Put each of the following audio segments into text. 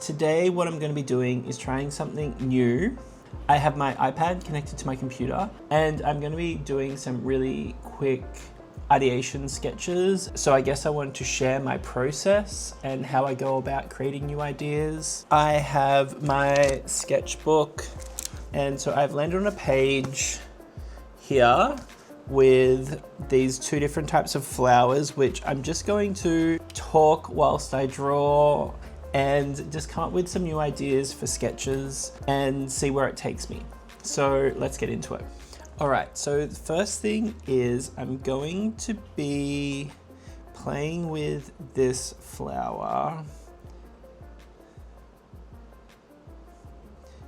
Today what I'm going to be doing is trying something new. I have my iPad connected to my computer and I'm going to be doing some really quick ideation sketches. So I guess I wanted to share my process and how I go about creating new ideas. I have my sketchbook, and so I've landed on a page here with these two different types of flowers, which I'm just going to talk whilst I draw and just come up with some new ideas for sketches and see where it takes me. So let's get into it. All right, so the first thing is I'm going to be playing with this flower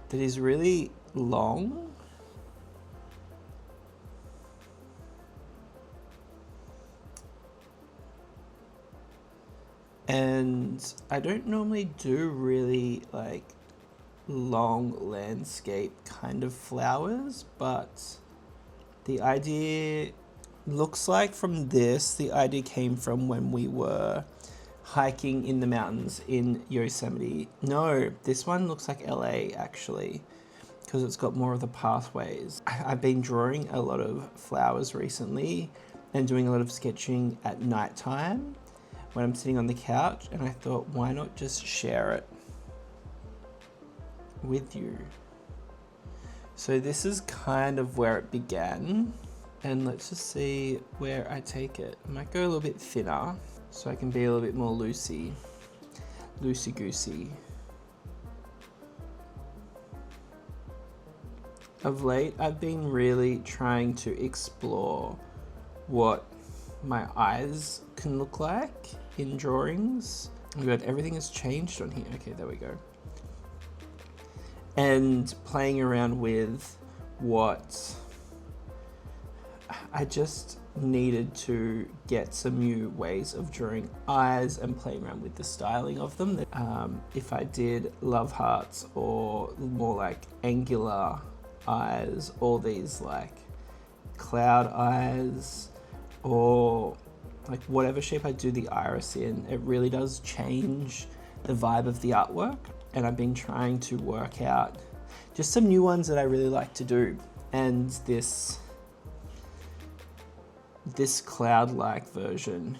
that is really long. And I don't normally do really like long landscape kind of flowers, but the idea looks like from this, the idea came from when we were hiking in the mountains in Yosemite. No, this one looks like LA actually, because it's got more of the pathways. I've been drawing a lot of flowers recently and doing a lot of sketching at nighttime when I'm sitting on the couch, and I thought, why not just share it with you? So this is kind of where it began, and let's just see where I take it. I might go a little bit thinner so I can be a little bit more loosey-goosey. Of late, I've been really trying to explore what my eyes can look like in drawings. Oh my god, everything has changed on here. Okay, there we go. And playing around with what I just needed to get some new ways of drawing eyes and playing around with the styling of them. If I did love hearts or more like angular eyes, or these like cloud eyes, or like whatever shape I do the iris in, it really does change the vibe of the artwork. And I've been trying to work out just some new ones that I really like to do. And this cloud-like version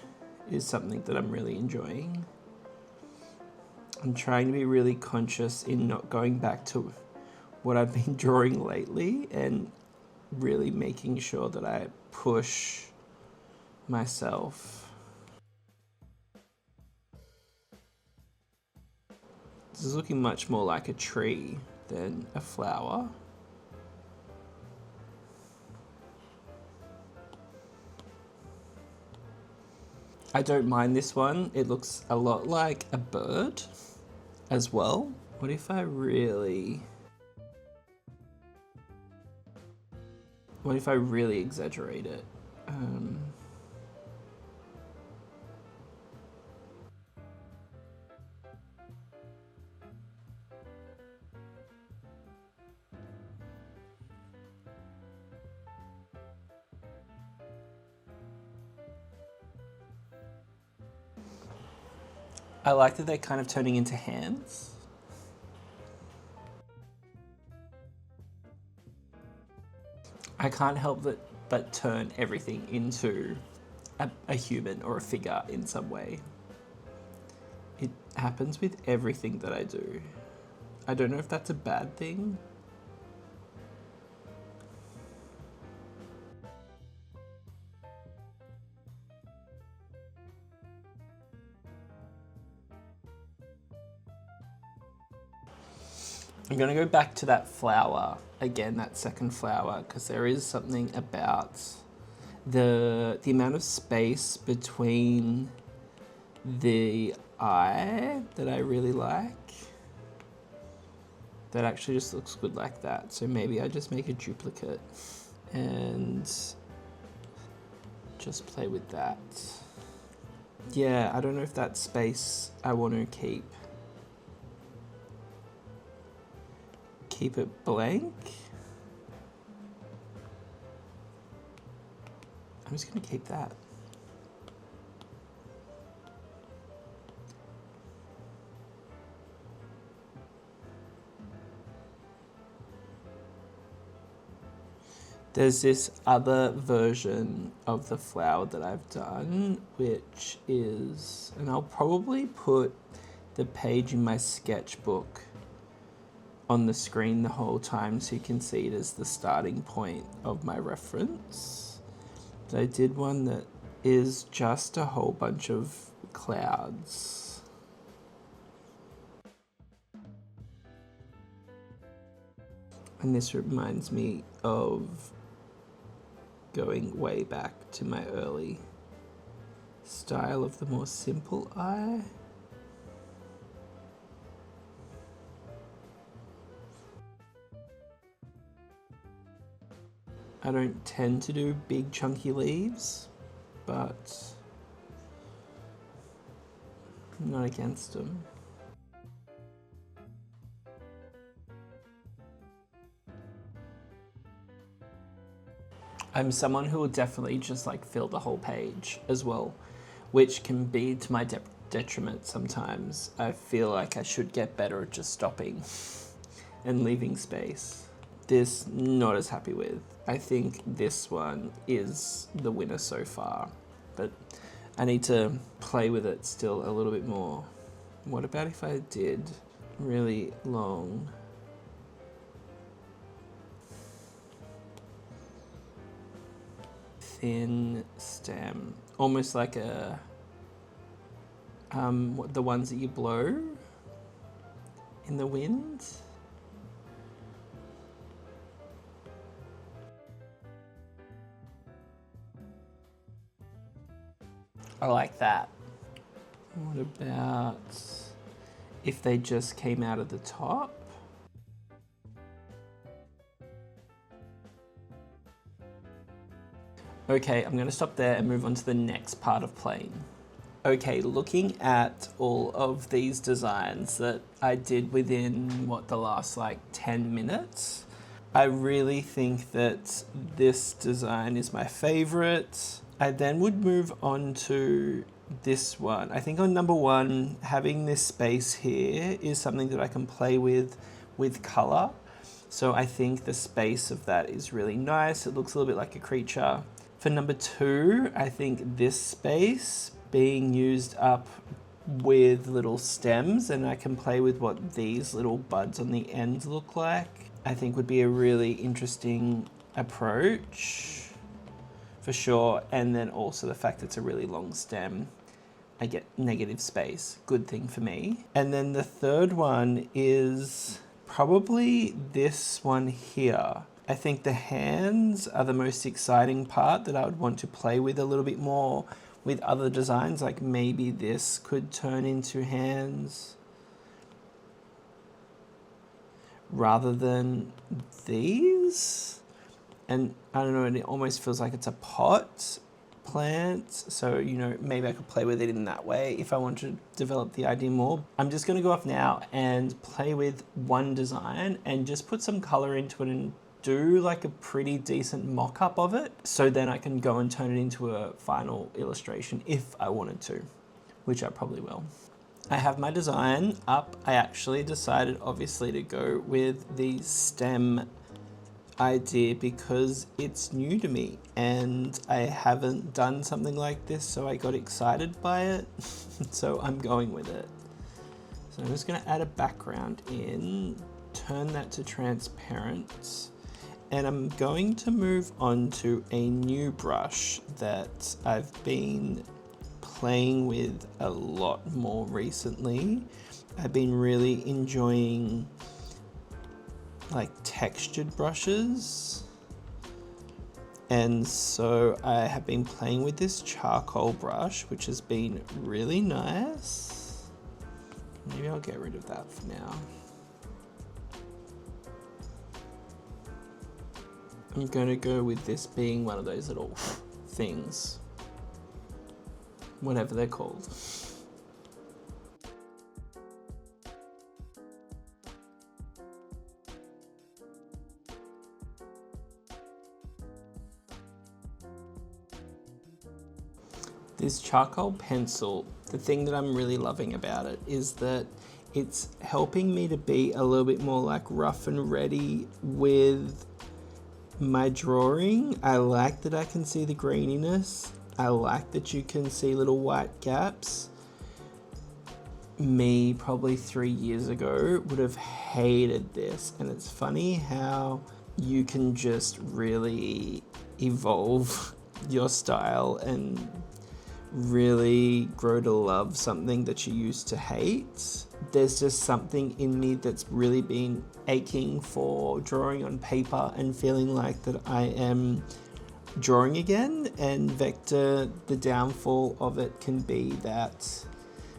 is something that I'm really enjoying. I'm trying to be really conscious in not going back to what I've been drawing lately and really making sure that I push myself. This is looking much more like a tree than a flower. I don't mind this one. It looks a lot like a bird as well. What if I really exaggerate it? I like that they're kind of turning into hands. I can't help but turn everything into a human or a figure in some way. It happens with everything that I do. I don't know if that's a bad thing. I'm gonna go back to that flower again, that second flower, because there is something about the amount of space between the eye that I really like. That actually just looks good like that. So maybe I just make a duplicate and just play with that. Yeah, I don't know if that space I want to keep it blank. I'm just gonna keep that. There's this other version of the flower that I've done, which is, and I'll probably put the page in my sketchbook on the screen the whole time so you can see it as the starting point of my reference. But I did one that is just a whole bunch of clouds. And this reminds me of going way back to my early style of the more simple eye. I don't tend to do big chunky leaves, but I'm not against them. I'm someone who will definitely just like fill the whole page as well, which can be to my detriment sometimes. I feel like I should get better at just stopping and leaving space. This, not as happy with. I think this one is the winner so far, but I need to play with it still a little bit more. What about if I did really long? Thin stem, almost like a the ones that you blow in the wind. I like that. What about if they just came out of the top? Okay, I'm going to stop there and move on to the next part of playing. Okay, looking at all of these designs that I did within, the last like 10 minutes, I really think that this design is my favorite. I then would move on to this one. I think on number one, having this space here is something that I can play with color. So I think the space of that is really nice. It looks a little bit like a creature. For number two, I think this space being used up with little stems, and I can play with what these little buds on the ends look like, I think would be a really interesting approach for sure. And then also the fact that it's a really long stem, I get negative space, good thing for me. And then the third one is probably this one here. I think the hands are the most exciting part that I would want to play with a little bit more with other designs. Like maybe this could turn into hands rather than these. And I don't know, it almost feels like it's a pot plant. So, you know, maybe I could play with it in that way if I want to develop the idea more. I'm just going to go off now and play with one design and just put some color into it and do like a pretty decent mock-up of it, so then I can go and turn it into a final illustration if I wanted to, which I probably will. I have my design up. I actually decided obviously to go with the stem idea because it's new to me and I haven't done something like this, so I got excited by it. So I'm going with it. So I'm just going to add a background in, turn that to transparent, and I'm going to move on to a new brush that I've been playing with a lot more recently. I've been really enjoying like textured brushes, and so I have been playing with this charcoal brush, which has been really nice. Maybe I'll get rid of that for now. I'm going to go with this being one of those little things, whatever they're called. This charcoal pencil, the thing that I'm really loving about it is that it's helping me to be a little bit more like rough and ready with My drawing, I like that I can see the graininess. I like that you can see little white gaps. Me, probably 3 years ago, would have hated this. And it's funny how you can just really evolve your style and really grow to love something that you used to hate. There's just something in me that's really been aching for drawing on paper and feeling like that I am drawing again. And vector, the downfall of it can be that,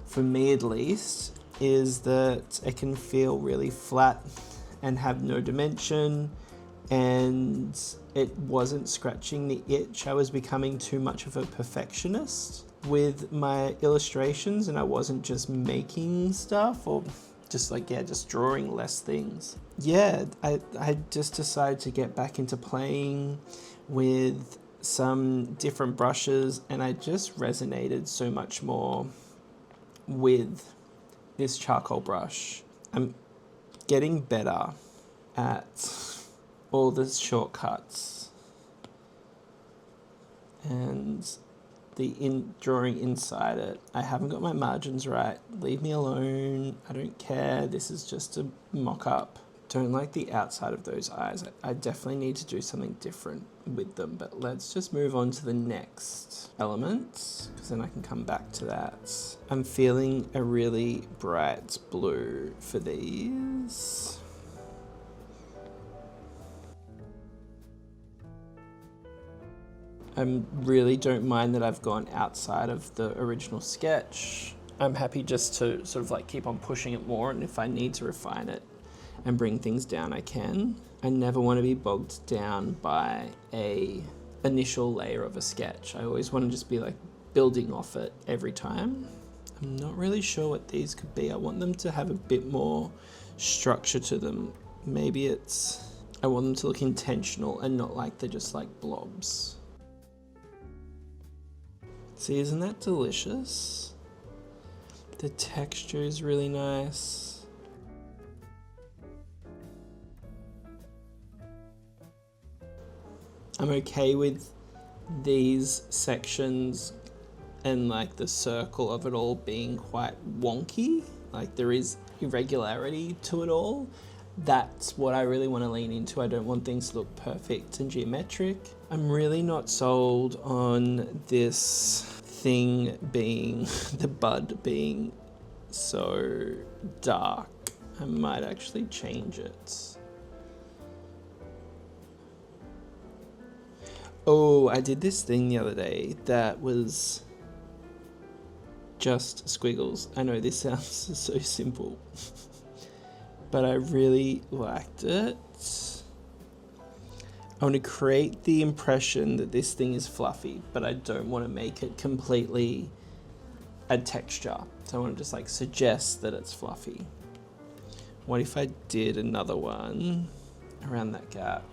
for me at least, is that it can feel really flat and have no dimension, and it wasn't scratching the itch. I was becoming too much of a perfectionist with my illustrations, and I wasn't just making stuff or just just drawing less things. Yeah, I just decided to get back into playing with some different brushes, and I just resonated so much more with this charcoal brush. I'm getting better at all the shortcuts and the drawing inside it. I haven't got my margins right. Leave me alone. I don't care. This is just a mock-up. Don't like the outside of those eyes. I definitely need to do something different with them, but let's just move on to the next element, because then I can come back to that. I'm feeling a really bright blue for these. I really don't mind that I've gone outside of the original sketch. I'm happy just to sort of like keep on pushing it more, and if I need to refine it and bring things down, I can. I never want to be bogged down by a initial layer of a sketch. I always want to just be like building off it every time. I'm not really sure what these could be. I want them to have a bit more structure to them. Maybe I want them to look intentional and not like they're just like blobs. See, isn't that delicious? The texture is really nice. I'm okay with these sections and like the circle of it all being quite wonky. Like there is irregularity to it all. That's what I really want to lean into. I don't want things to look perfect and geometric. I'm really not sold on this thing being, the bud being so dark. I might actually change it. Oh, I did this thing the other day that was just squiggles. I know this sounds so simple, but I really liked it. I want to create the impression that this thing is fluffy, but I don't want to make it completely a texture. So I want to just like suggest that it's fluffy. What if I did another one around that gap?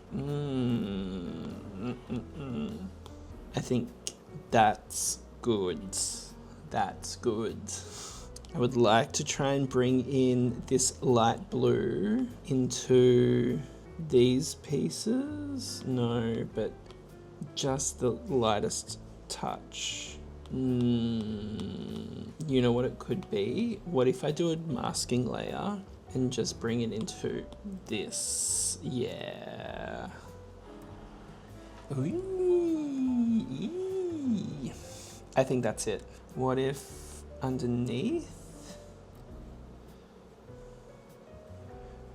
I think that's good. That's good. I would like to try and bring in this light blue into these pieces. No, but just the lightest touch. You know what it could be? What if I do a masking layer and just bring it into this? Yeah. I think that's it. What if underneath?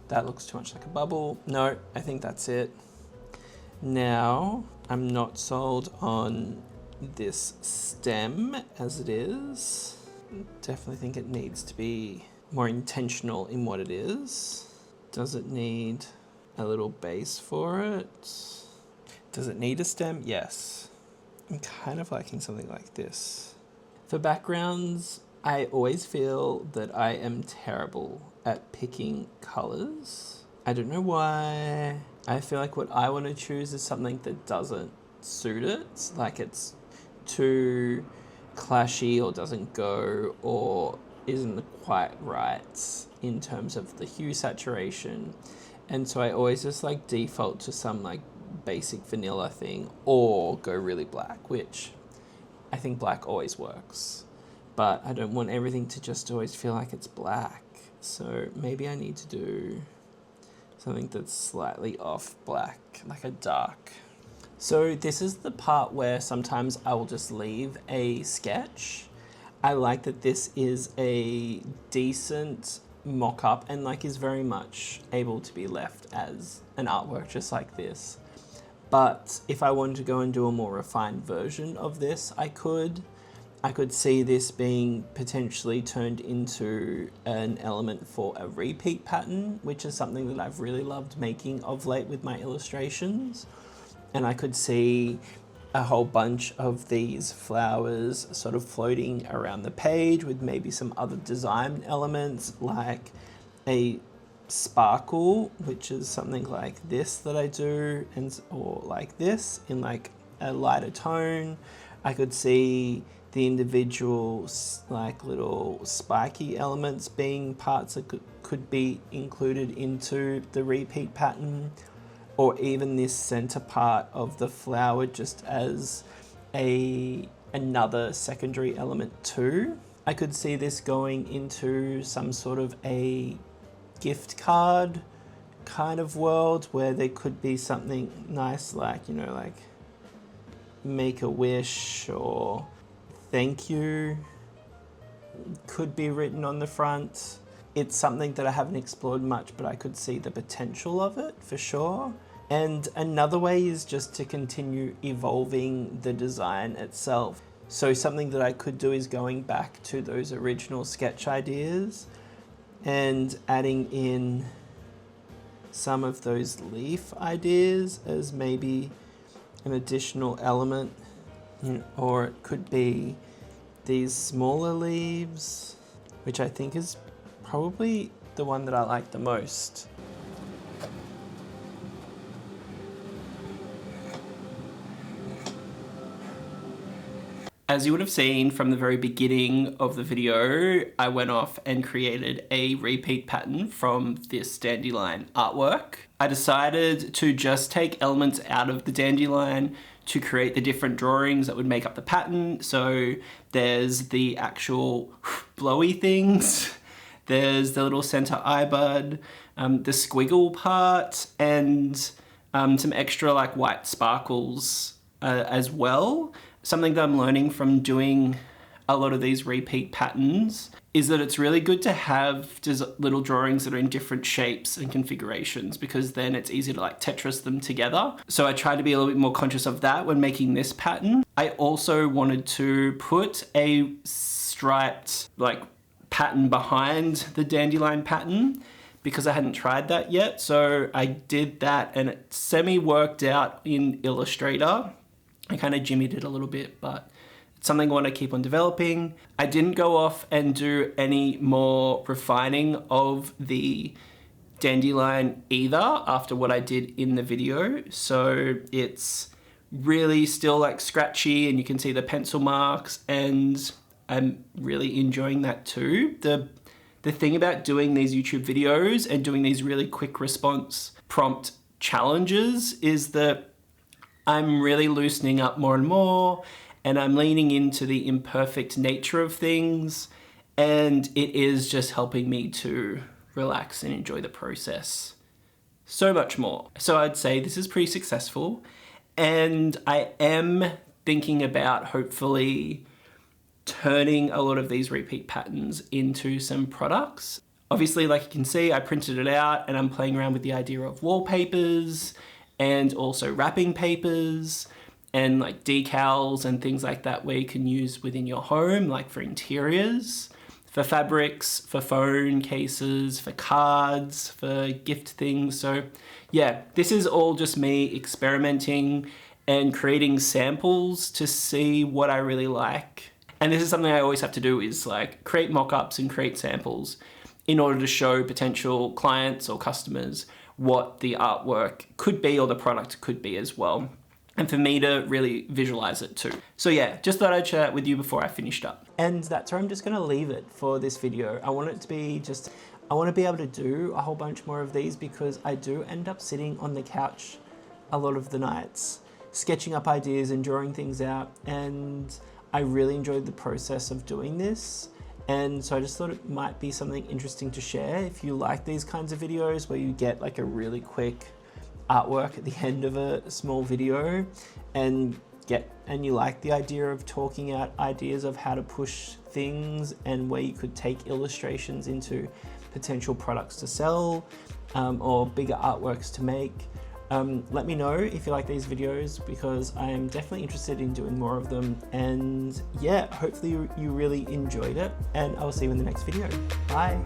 That looks too much like a bubble. No, I think that's it. Now, I'm not sold on this stem as it is. Definitely think it needs to be more intentional in what it is. Does it need a little base for it? Does it need a stem? Yes. I'm kind of liking something like this. For backgrounds, I always feel that I am terrible at picking colors. I don't know why. I feel like what I want to choose is something that doesn't suit it. Like it's too clashy or doesn't go or isn't quite right in terms of the hue saturation. And so I always just like default to some like basic vanilla thing or go really black, which I think black always works. But I don't want everything to just always feel like it's black. So maybe I need to do something that's slightly off black, like a dark. So this is the part where sometimes I will just leave a sketch. I like that this is a decent mock-up and like is very much able to be left as an artwork just like this. But if I wanted to go and do a more refined version of this, I could see this being potentially turned into an element for a repeat pattern, which is something that I've really loved making of late with my illustrations. And I could see a whole bunch of these flowers sort of floating around the page with maybe some other design elements like a sparkle, which is something like this that I do, and or like this in like a lighter tone. I could see the individual like little spiky elements being parts that could be included into the repeat pattern, or even this center part of the flower just as another secondary element too. I could see this going into some sort of a gift card kind of world where there could be something nice like, you know, like make a wish or thank you could be written on the front. It's something that I haven't explored much, but I could see the potential of it for sure. And another way is just to continue evolving the design itself. So something that I could do is going back to those original sketch ideas and adding in some of those leaf ideas as maybe an additional element, or it could be these smaller leaves, which I think is probably the one that I like the most. As you would have seen from the very beginning of the video, I went off and created a repeat pattern from this dandelion artwork. I decided to just take elements out of the dandelion to create the different drawings that would make up the pattern. So there's the actual blowy things, there's the little center eye bud, the squiggle part, and some extra like white sparkles as well. Something that I'm learning from doing a lot of these repeat patterns is that it's really good to have just little drawings that are in different shapes and configurations, because then it's easy to like Tetris them together. So I try to be a little bit more conscious of that when making this pattern. I also wanted to put a striped like pattern behind the dandelion pattern because I hadn't tried that yet. So I did that and it semi-worked out in Illustrator. I kind of jimmied it a little bit, but it's something I want to keep on developing. I didn't go off and do any more refining of the dandelion either after what I did in the video. So it's really still like scratchy and you can see the pencil marks, and I'm really enjoying that too. The thing about doing these YouTube videos and doing these really quick response prompt challenges is that I'm really loosening up more and more, and I'm leaning into the imperfect nature of things, and it is just helping me to relax and enjoy the process so much more. So I'd say this is pretty successful, and I am thinking about hopefully turning a lot of these repeat patterns into some products. Obviously, like you can see, I printed it out and I'm playing around with the idea of wallpapers and also wrapping papers and like decals and things like that where you can use within your home, like for interiors, for fabrics, for phone cases, for cards, for gift things. So yeah, this is all just me experimenting and creating samples to see what I really like. And this is something I always have to do, is like create mock-ups and create samples in order to show potential clients or customers what the artwork could be or the product could be as well. And for me to really visualize it too. So yeah, just thought I'd share that with you before I finished up. And that's where I'm just gonna leave it for this video. I want it to be I want to be able to do a whole bunch more of these because I do end up sitting on the couch a lot of the nights, sketching up ideas and drawing things out, and I really enjoyed the process of doing this. And so I just thought it might be something interesting to share. If you like these kinds of videos where you get like a really quick artwork at the end of a small video, and you like the idea of talking out ideas of how to push things and where you could take illustrations into potential products to sell, or bigger artworks to make, let me know if you like these videos, because I am definitely interested in doing more of them. And yeah, hopefully you really enjoyed it, and I'll see you in the next video. Bye.